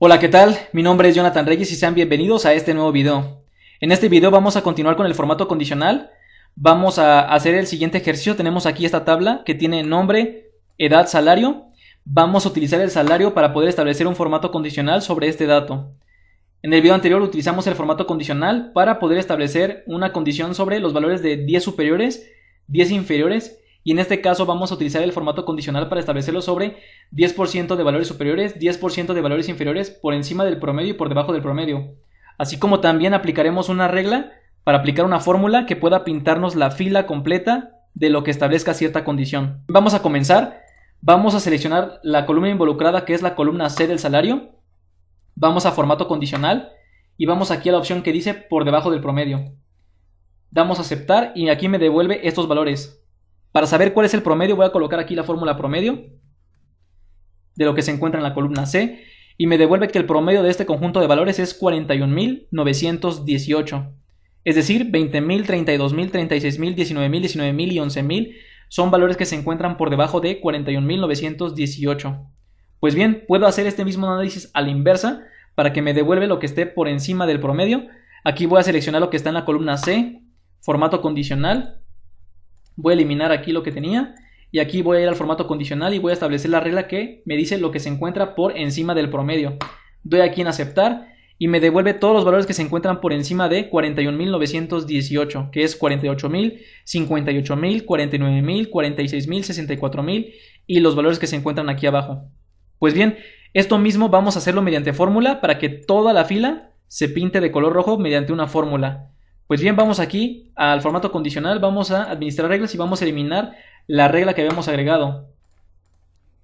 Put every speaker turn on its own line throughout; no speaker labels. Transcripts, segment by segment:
Hola, ¿qué tal? Mi nombre es Jonathan Reyes y sean bienvenidos a este nuevo video. En este video vamos a continuar con el formato condicional. Vamos a hacer el siguiente ejercicio. Tenemos aquí esta tabla que tiene nombre, edad, salario. Vamos a utilizar el salario para poder establecer un formato condicional sobre este dato. En el video anterior utilizamos el formato condicional para poder establecer una condición sobre los valores de 10 superiores, 10 inferiores. Y en este caso vamos a utilizar el formato condicional para establecerlo sobre 10% de valores superiores, 10% de valores inferiores por encima del promedio y por debajo del promedio. Así como también aplicaremos una regla para aplicar una fórmula que pueda pintarnos la fila completa de lo que establezca cierta condición. Vamos a comenzar. Vamos a seleccionar la columna involucrada, que es la columna C del salario. Vamos a formato condicional y vamos aquí a la opción que dice por debajo del promedio. Damos a aceptar y aquí me devuelve estos valores. Para saber cuál es el promedio voy a colocar aquí la fórmula promedio de lo que se encuentra en la columna C y me devuelve que el promedio de este conjunto de valores es 41.918. Es decir, 20.000, 32.000, 36.000, 19.000, 19.000 y 11.000 son valores que se encuentran por debajo de 41.918. Pues bien, puedo hacer este mismo análisis a la inversa para que me devuelva lo que esté por encima del promedio. Aquí voy a seleccionar lo que está en la columna C, formato condicional. Voy a eliminar aquí lo que tenía y aquí voy a ir al formato condicional y voy a establecer la regla que me dice lo que se encuentra por encima del promedio. Doy aquí en aceptar y me devuelve todos los valores que se encuentran por encima de 41.918, que es 48.000, 58.000, 49.000, 46.000, 64.000 y los valores que se encuentran aquí abajo. Pues bien, esto mismo vamos a hacerlo mediante fórmula para que toda la fila se pinte de color rojo mediante una fórmula. Pues bien, vamos aquí al formato condicional, vamos a administrar reglas y vamos a eliminar la regla que habíamos agregado.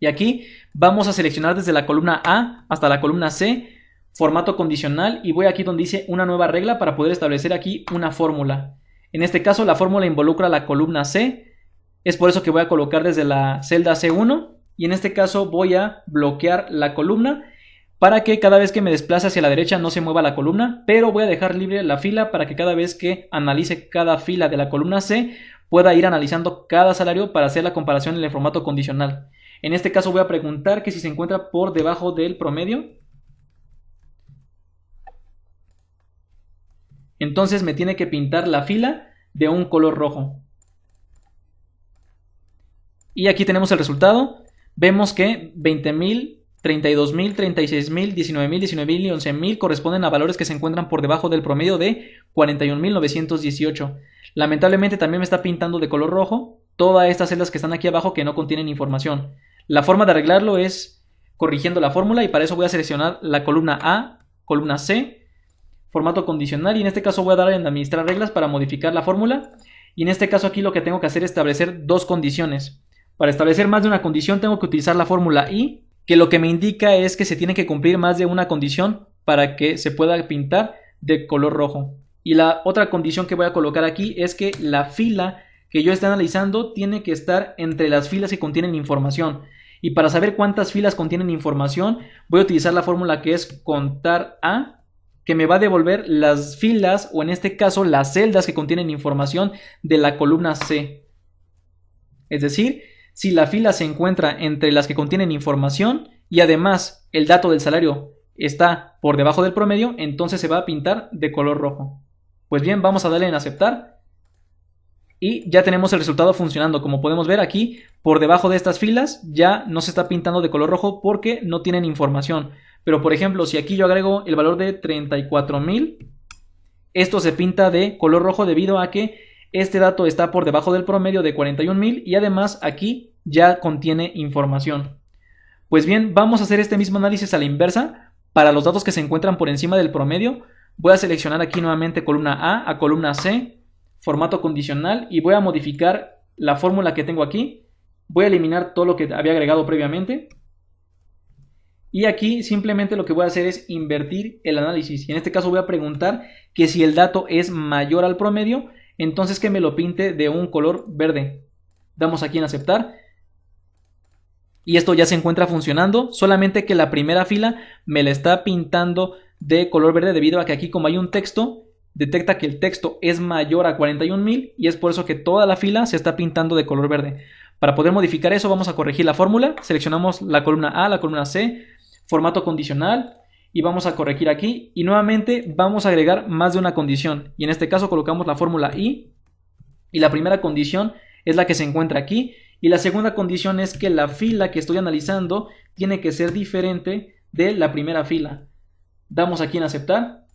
Y aquí vamos a seleccionar desde la columna A hasta la columna C, formato condicional, y voy aquí donde dice una nueva regla para poder establecer aquí una fórmula. En este caso la fórmula involucra la columna C, es por eso que voy a colocar desde la celda C1 y en este caso voy a bloquear la columna para que cada vez que me desplace hacia la derecha no se mueva la columna, pero voy a dejar libre la fila para que cada vez que analice cada fila de la columna C pueda ir analizando cada salario para hacer la comparación en el formato condicional. En este caso voy a preguntar que si se encuentra por debajo del promedio. Entonces me tiene que pintar la fila de un color rojo. Y aquí tenemos el resultado. Vemos que 20.000, 32.000, 36.000, 19.000, 19.000 y 11.000 corresponden a valores que se encuentran por debajo del promedio de 41.918. Lamentablemente también me está pintando de color rojo todas estas celdas que están aquí abajo que no contienen información. La forma de arreglarlo es corrigiendo la fórmula y para eso voy a seleccionar la columna A, columna C, formato condicional y en este caso voy a dar en administrar reglas para modificar la fórmula y en este caso aquí lo que tengo que hacer es establecer dos condiciones. Para establecer más de una condición tengo que utilizar la fórmula I, que lo que me indica es que se tiene que cumplir más de una condición para que se pueda pintar de color rojo. Y la otra condición que voy a colocar aquí es que la fila que yo esté analizando tiene que estar entre las filas que contienen información. Y para saber cuántas filas contienen información, voy a utilizar la fórmula que es contar a, que me va a devolver las filas o en este caso las celdas que contienen información de la columna C. Es decir, si la fila se encuentra entre las que contienen información y además el dato del salario está por debajo del promedio, entonces se va a pintar de color rojo. Pues bien, vamos a darle en aceptar y ya tenemos el resultado funcionando. Como podemos ver aquí, por debajo de estas filas ya no se está pintando de color rojo porque no tienen información. Pero por ejemplo, si aquí yo agrego el valor de 34.000, esto se pinta de color rojo debido a que este dato está por debajo del promedio de 41.000 y además aquí ya contiene información. Pues bien, vamos a hacer este mismo análisis a la inversa. Para los datos que se encuentran por encima del promedio, voy a seleccionar aquí nuevamente columna A columna C, formato condicional y voy a modificar la fórmula que tengo aquí. Voy a eliminar todo lo que había agregado previamente. Y aquí simplemente lo que voy a hacer es invertir el análisis. Y en este caso voy a preguntar que si el dato es mayor al promedio, entonces que me lo pinte de un color verde. Damos aquí en aceptar. Y esto ya se encuentra funcionando. Solamente que la primera fila me la está pintando de color verde debido a que aquí como hay un texto, detecta que el texto es mayor a 41.000 y es por eso que toda la fila se está pintando de color verde. Para poder modificar eso vamos a corregir la fórmula. Seleccionamos la columna A, la columna C, formato condicional y vamos a corregir aquí y nuevamente vamos a agregar más de una condición y en este caso colocamos la fórmula y la primera condición es la que se encuentra aquí y la segunda condición es que la fila que estoy analizando tiene que ser diferente de la primera fila. Damos aquí en aceptar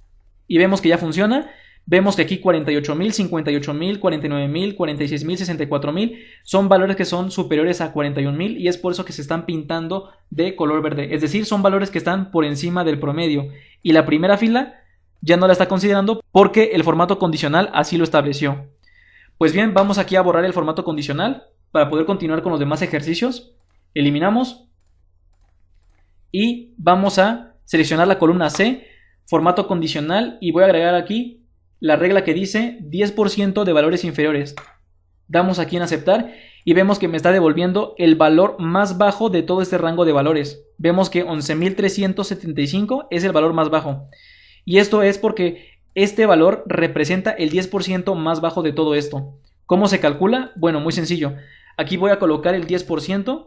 y vemos que ya funciona. Vemos que aquí 48,000, 58,000, 49,000, 46,000, 64,000 son valores que son superiores a 41,000 y es por eso que se están pintando de color verde. Es decir, son valores que están por encima del promedio y la primera fila ya no la está considerando porque el formato condicional así lo estableció. Pues bien, vamos aquí a borrar el formato condicional para poder continuar con los demás ejercicios. Eliminamos y vamos a seleccionar la columna C, formato condicional y voy a agregar aquí la regla que dice 10% de valores inferiores. Damos aquí en aceptar y vemos que me está devolviendo el valor más bajo de todo este rango de valores. Vemos que 11,375 es el valor más bajo. Y esto es porque este valor representa el 10% más bajo de todo esto. ¿Cómo se calcula? Bueno, muy sencillo. Aquí voy a colocar el 10%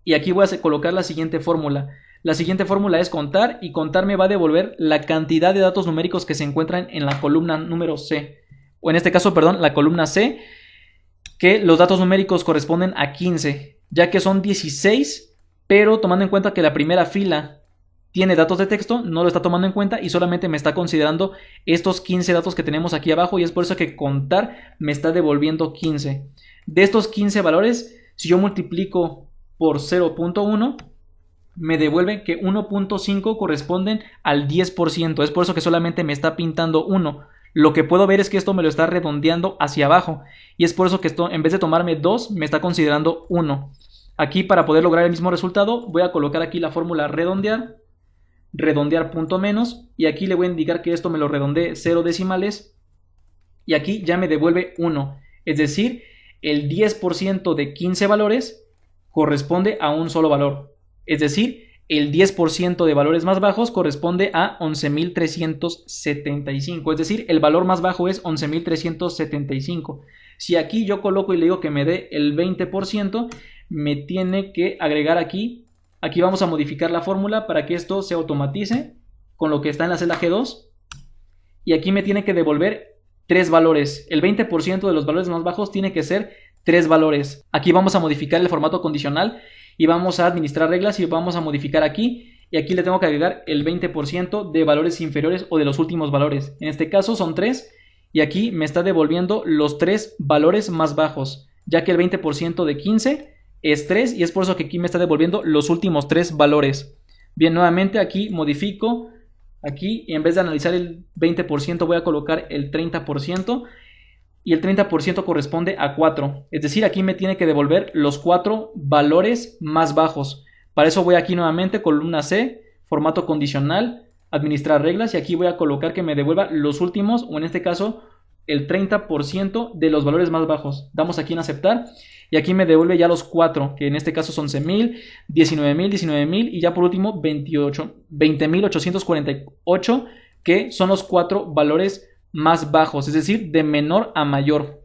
y aquí voy a colocar la siguiente fórmula. La siguiente fórmula es contar y contar me va a devolver la cantidad de datos numéricos que se encuentran en la columna número C. O en este caso, perdón, la columna C, que los datos numéricos corresponden a 15, ya que son 16, pero tomando en cuenta que la primera fila tiene datos de texto, no lo está tomando en cuenta y solamente me está considerando estos 15 datos que tenemos aquí abajo y es por eso que contar me está devolviendo 15. De estos 15 valores, si yo multiplico por 0.1, me devuelve que 1.5 corresponden al 10%. Es por eso que solamente me está pintando 1. Lo que puedo ver es que esto me lo está redondeando hacia abajo. Y es por eso que esto, en vez de tomarme 2, me está considerando 1. Aquí para poder lograr el mismo resultado, voy a colocar aquí la fórmula redondear. Redondear punto menos. Y aquí le voy a indicar que esto me lo redondee 0 decimales. Y aquí ya me devuelve 1. Es decir, el 10% de 15 valores corresponde a un solo valor. Es decir, el 10% de valores más bajos corresponde a 11,375. Es decir, el valor más bajo es 11,375. Si aquí yo coloco y le digo que me dé el 20%, me tiene que agregar aquí. Aquí vamos a modificar la fórmula para que esto se automatice con lo que está en la celda G2. Y aquí me tiene que devolver 3 valores. El 20% de los valores más bajos tiene que ser 3 valores. Aquí vamos a modificar el formato condicional y vamos a administrar reglas y vamos a modificar aquí y aquí le tengo que agregar el 20% de valores inferiores o de los últimos valores. En este caso son 3 y aquí me está devolviendo los 3 valores más bajos, ya que el 20% de 15 es 3 y es por eso que aquí me está devolviendo los últimos 3 valores. Bien, nuevamente aquí modifico, aquí y en vez de analizar el 20% voy a colocar el 30%. Y el 30% corresponde a 4. Es decir, aquí me tiene que devolver los 4 valores más bajos. Para eso voy aquí nuevamente, columna C, formato condicional, administrar reglas. Y aquí voy a colocar que me devuelva los últimos, o en este caso, el 30% de los valores más bajos. Damos aquí en aceptar. Y aquí me devuelve ya los 4, que en este caso son 11,000, 19,000, 19,000 y ya por último 20,848, que son los 4 valores más bajos, es decir, de menor a mayor.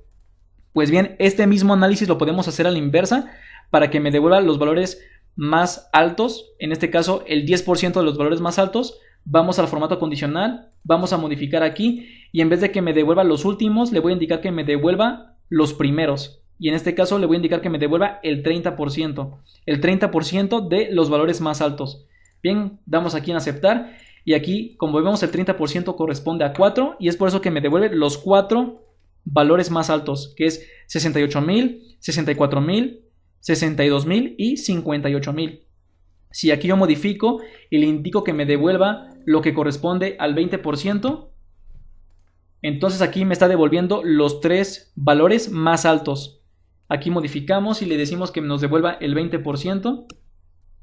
Pues bien, este mismo análisis lo podemos hacer a la inversa para que me devuelva los valores más altos, en este caso el 10% de los valores más altos. Vamos al formato condicional, vamos a modificar aquí y en vez de que me devuelva los últimos, le voy a indicar que me devuelva los primeros. Y en este caso le voy a indicar que me devuelva el 30%, el 30% de los valores más altos. Bien, damos aquí en aceptar. Y aquí, como vemos, el 30% corresponde a 4 y es por eso que me devuelve los 4 valores más altos, que es 68,000, 64,000, 62,000 y 58,000. Si aquí yo modifico y le indico que me devuelva lo que corresponde al 20%, entonces aquí me está devolviendo los 3 valores más altos. Aquí modificamos y le decimos que nos devuelva el 20%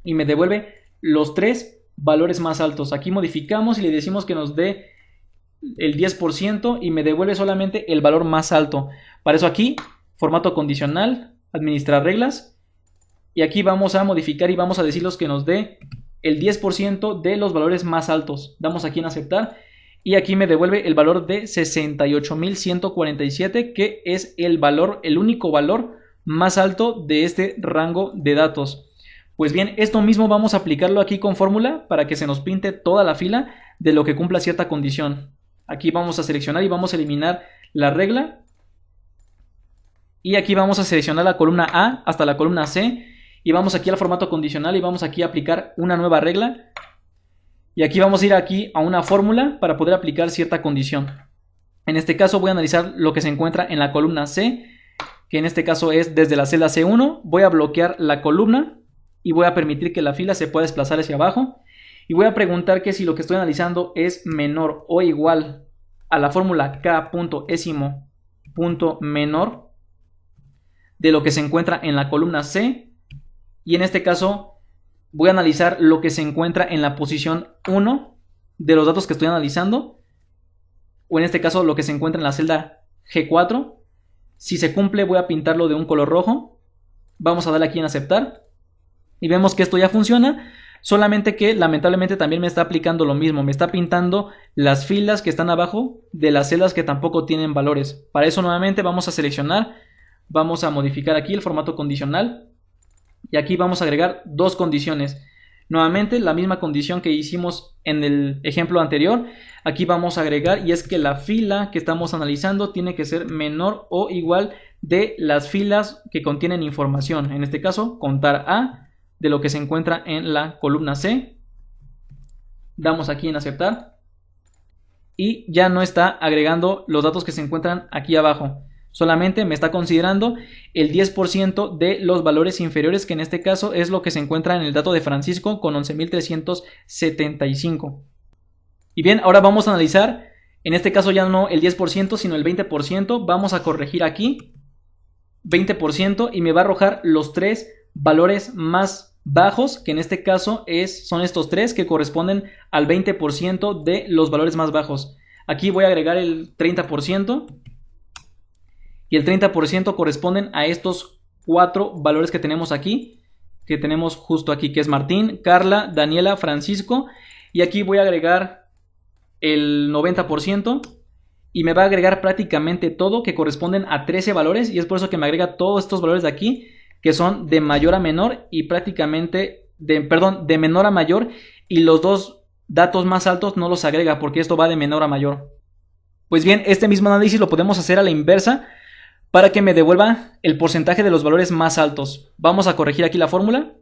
y me devuelve los 3 valores más altos. Aquí modificamos y le decimos que nos dé el 10% y me devuelve solamente el valor más alto. Para eso aquí, formato condicional, administrar reglas y aquí vamos a modificar y vamos a decirles que nos dé el 10% de los valores más altos. Damos aquí en aceptar y aquí me devuelve el valor de 68,147, que es el valor, el único valor más alto de este rango de datos. Pues bien, esto mismo vamos a aplicarlo aquí con fórmula para que se nos pinte toda la fila de lo que cumpla cierta condición. Aquí vamos a seleccionar y vamos a eliminar la regla. Y aquí vamos a seleccionar la columna A hasta la columna C. Y vamos aquí al formato condicional y vamos aquí a aplicar una nueva regla. Y aquí vamos a ir aquí a una fórmula para poder aplicar cierta condición. En este caso voy a analizar lo que se encuentra en la columna C, que en este caso es desde la celda C1. Voy a bloquear la columna y voy a permitir que la fila se pueda desplazar hacia abajo. Y voy a preguntar que si lo que estoy analizando es menor o igual a la fórmula K.ésimo punto menor de lo que se encuentra en la columna C. Y en este caso voy a analizar lo que se encuentra en la posición 1 de los datos que estoy analizando. O en este caso lo que se encuentra en la celda G4. Si se cumple voy a pintarlo de un color rojo. Vamos a darle aquí en aceptar. Y vemos que esto ya funciona, solamente que lamentablemente también me está aplicando lo mismo. Me está pintando las filas que están abajo de las celdas que tampoco tienen valores. Para eso nuevamente vamos a seleccionar, vamos a modificar aquí el formato condicional. Y aquí vamos a agregar dos condiciones. Nuevamente la misma condición que hicimos en el ejemplo anterior. Aquí vamos a agregar y es que la fila que estamos analizando tiene que ser menor o igual de las filas que contienen información. En este caso contar A de lo que se encuentra en la columna C. Damos aquí en aceptar. Y ya no está agregando los datos que se encuentran aquí abajo. Solamente me está considerando el 10% de los valores inferiores, que en este caso es lo que se encuentra en el dato de Francisco con 11.375. Y bien, ahora vamos a analizar, en este caso ya no el 10%, sino el 20%. Vamos a corregir aquí 20% y me va a arrojar los tres valores más bajos, que en este caso son estos tres que corresponden al 20% de los valores más bajos. Aquí voy a agregar el 30% y el 30% corresponden a estos cuatro valores que tenemos aquí, que tenemos justo aquí, que es Martín, Carla, Daniela, Francisco. Y aquí voy a agregar el 90% y me va a agregar prácticamente todo, que corresponden a 13 valores, y es por eso que me agrega todos estos valores de aquí, que son de mayor a menor y prácticamente de menor a mayor, y los dos datos más altos no los agrega porque esto va de menor a mayor. Pues bien, este mismo análisis lo podemos hacer a la inversa para que me devuelva el porcentaje de los valores más altos. Vamos a corregir aquí la fórmula.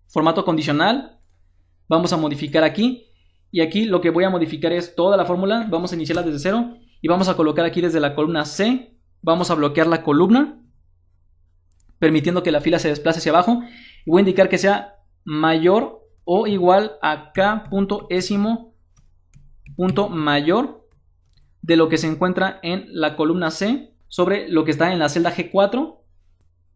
Formato condicional. Vamos a modificar aquí. Y aquí lo que voy a modificar es toda la fórmula. Vamos a iniciarla desde cero y vamos a colocar aquí desde la columna C. Vamos a bloquear la columna, permitiendo que la fila se desplace hacia abajo. Y voy a indicar que sea mayor o igual a K.ésimo punto mayor de lo que se encuentra en la columna C sobre lo que está en la celda G4.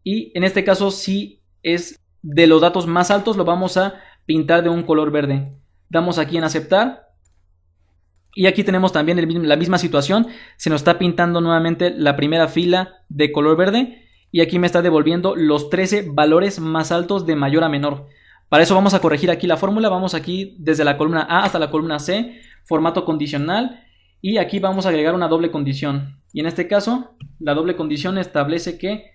Y en este caso, si es de los datos más altos, lo vamos a pintar de un color verde. Damos aquí en aceptar. Y aquí tenemos también la misma situación. Se nos está pintando nuevamente la primera fila de color verde. Y aquí me está devolviendo los 13 valores más altos de mayor a menor. Para eso vamos a corregir aquí la fórmula. Vamos aquí desde la columna A hasta la columna C. Formato condicional. Y aquí vamos a agregar una doble condición. Y en este caso, la doble condición establece que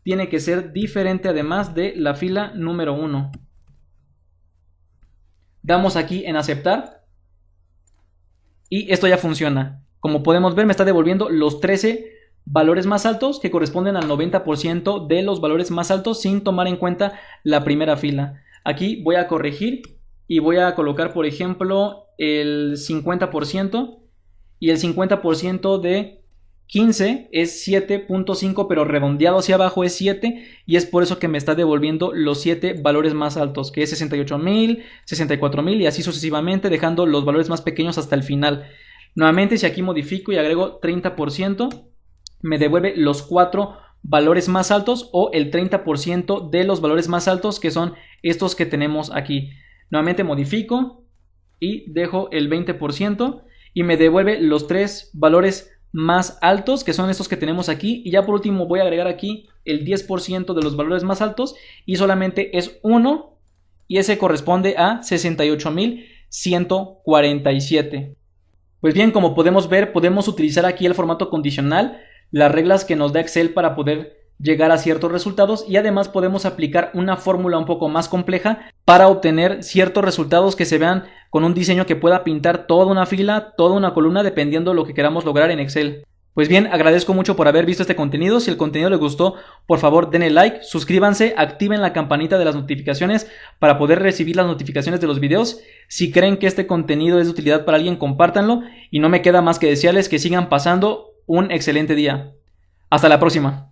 tiene que ser diferente además de la fila número 1. Damos aquí en aceptar. Y esto ya funciona. Como podemos ver, me está devolviendo los 13 valores más altos, que corresponden al 90% de los valores más altos, sin tomar en cuenta la primera fila. Aquí voy a corregir y voy a colocar, por ejemplo, el 50%. Y el 50% de 15 es 7.5, pero redondeado hacia abajo es 7. Y es por eso que me está devolviendo los 7 valores más altos, que es 68.000, 64.000 y así sucesivamente, dejando los valores más pequeños hasta el final. Nuevamente, si aquí modifico y agrego 30%, me devuelve los 4 valores más altos o el 30% de los valores más altos, que son estos que tenemos aquí. Nuevamente modifico y dejo el 20%. Y me devuelve los 3 valores más altos, que son estos que tenemos aquí. Y ya por último voy a agregar aquí el 10% de los valores más altos. Y solamente es 1. Y ese corresponde a 68.147. Pues bien, como podemos ver, podemos utilizar aquí el formato condicional, las reglas que nos da Excel para poder llegar a ciertos resultados y además podemos aplicar una fórmula un poco más compleja para obtener ciertos resultados que se vean con un diseño que pueda pintar toda una fila, toda una columna, dependiendo de lo que queramos lograr en Excel. Pues bien, agradezco mucho por haber visto este contenido. Si el contenido les gustó, por favor denle like, suscríbanse, activen la campanita de las notificaciones para poder recibir las notificaciones de los videos. Si creen que este contenido es de utilidad para alguien, compártanlo y no me queda más que desearles que sigan pasando un excelente día. Hasta la próxima.